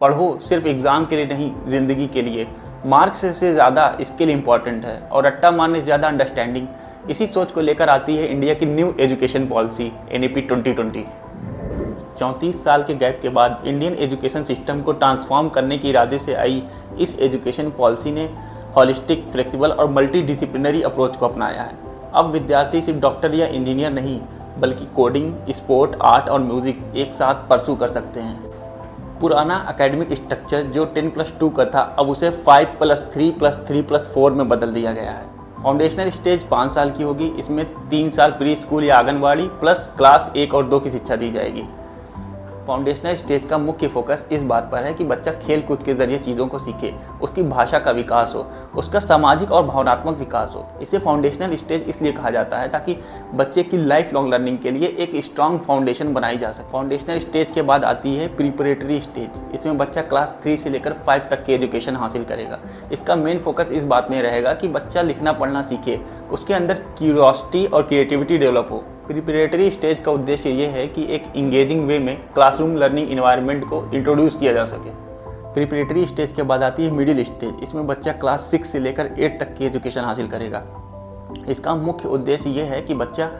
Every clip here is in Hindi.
पढ़ो सिर्फ एग्ज़ाम के लिए नहीं, ज़िंदगी के लिए। मार्क्स से ज़्यादा स्किल इम्पॉर्टेंट है और रट्टा मारने से ज़्यादा अंडरस्टैंडिंग। इसी सोच को लेकर आती है इंडिया की न्यू एजुकेशन पॉलिसी NEP 2020। 34 साल के गैप के बाद इंडियन एजुकेशन सिस्टम को ट्रांसफॉर्म करने के इरादे से आई इस एजुकेशन पॉलिसी ने हॉलिस्टिक, फ्लेक्सिबल और मल्टी डिसिप्लिनरी अप्रोच को अपनाया है। अब विद्यार्थी सिर्फ डॉक्टर या इंजीनियर नहीं, बल्कि कोडिंग, स्पोर्ट, आर्ट और म्यूज़िक एक साथ परसू कर सकते हैं। पुराना एकेडमिक स्ट्रक्चर जो 10+2 का था, अब उसे 5+3+3+4 में बदल दिया गया है। फाउंडेशनल स्टेज 5 साल की होगी। इसमें 3 साल प्री स्कूल या आंगनबाड़ी प्लस क्लास 1 और 2 की शिक्षा दी जाएगी। फाउंडेशनल स्टेज का मुख्य फोकस इस बात पर है कि बच्चा खेल कूद के जरिए चीज़ों को सीखे, उसकी भाषा का विकास हो, उसका सामाजिक और भावनात्मक विकास हो। इसे फाउंडेशनल स्टेज इसलिए कहा जाता है ताकि बच्चे की लाइफ लॉन्ग लर्निंग के लिए एक स्ट्रॉन्ग फाउंडेशन बनाई जा सके। फाउंडेशनल स्टेज के बाद आती है प्रिपरेटरी स्टेज। इसमें बच्चा क्लास 3 से लेकर 5 तक की एजुकेशन हासिल करेगा। इसका मेन फोकस इस बात में रहेगा कि बच्चा लिखना पढ़ना सीखे, उसके अंदर क्यूरियोसिटी और क्रिएटिविटी डेवलप हो। प्रिपरेटरी स्टेज का उद्देश्य ये है कि एक इंगेजिंग वे में क्लासरूम लर्निंग इन्वायरमेंट को इंट्रोड्यूस किया जा सके। प्रिपरेटरी स्टेज के बाद आती है मिडिल स्टेज। इसमें बच्चा क्लास 6 से लेकर 8 तक की एजुकेशन हासिल करेगा। इसका मुख्य उद्देश्य ये है कि बच्चा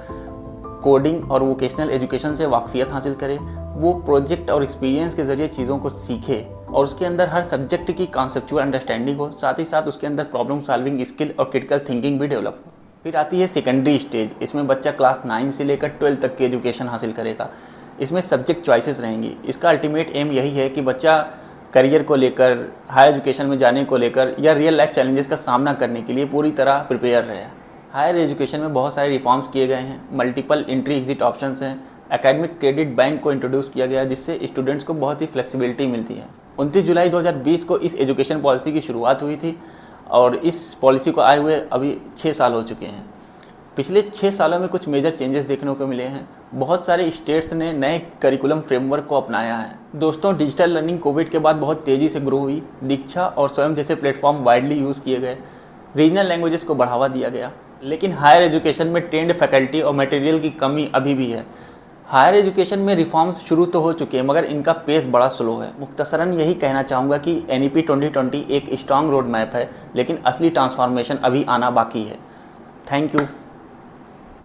कोडिंग और वोकेशनल एजुकेशन से वाकफियत हासिल करे, वो प्रोजेक्ट और एक्सपीरियंस के ज़रिए चीज़ों को सीखे और उसके अंदर हर सब्जेक्ट की कॉन्सेप्चुअल अंडरस्टैंडिंग हो, साथ ही साथ उसके अंदर प्रॉब्लम सॉल्विंग स्किल और क्रिटिकल थिंकिंग भी डेवलप हो। फिर आती है सेकेंडरी स्टेज। इसमें बच्चा क्लास 9 से लेकर 12 तक की एजुकेशन हासिल करेगा। इसमें सब्जेक्ट चॉइसेस रहेंगी। इसका अल्टीमेट एम यही है कि बच्चा करियर को लेकर, हायर एजुकेशन में जाने को लेकर या रियल लाइफ चैलेंजेस का सामना करने के लिए पूरी तरह प्रिपेयर रहे। हायर एजुकेशन में बहुत सारे रिफॉर्म्स किए गए हैं। मल्टीपल एंट्री एग्जिट ऑप्शंस हैं। एकेडमिक क्रेडिट बैंक को इंट्रोड्यूस किया गया, जिससे स्टूडेंट्स को बहुत ही फ्लेक्सिबिलिटी मिलती है। 29 जुलाई 2020 को इस एजुकेशन पॉलिसी की शुरुआत हुई थी और इस पॉलिसी को आए हुए अभी 6 साल हो चुके हैं। पिछले 6 सालों में कुछ मेजर चेंजेस देखने को मिले हैं। बहुत सारे स्टेट्स ने नए करिकुलम फ्रेमवर्क को अपनाया है। दोस्तों, डिजिटल लर्निंग कोविड के बाद बहुत तेज़ी से ग्रो हुई। दीक्षा और स्वयं जैसे प्लेटफॉर्म वाइडली यूज़ किए गए। रीजनल लैंग्वेजेस को बढ़ावा दिया गया, लेकिन हायर एजुकेशन में ट्रेंड फैकल्टी और मटेरियल की कमी अभी भी है। हायर एजुकेशन में रिफॉर्म्स शुरू तो हो चुके हैं, मगर इनका पेस बड़ा स्लो है। मुख्तसरन यही कहना चाहूँगा कि NEP 2020 एक स्ट्रॉन्ग रोड मैप है, लेकिन असली ट्रांसफॉर्मेशन अभी आना बाकी है। Thank you.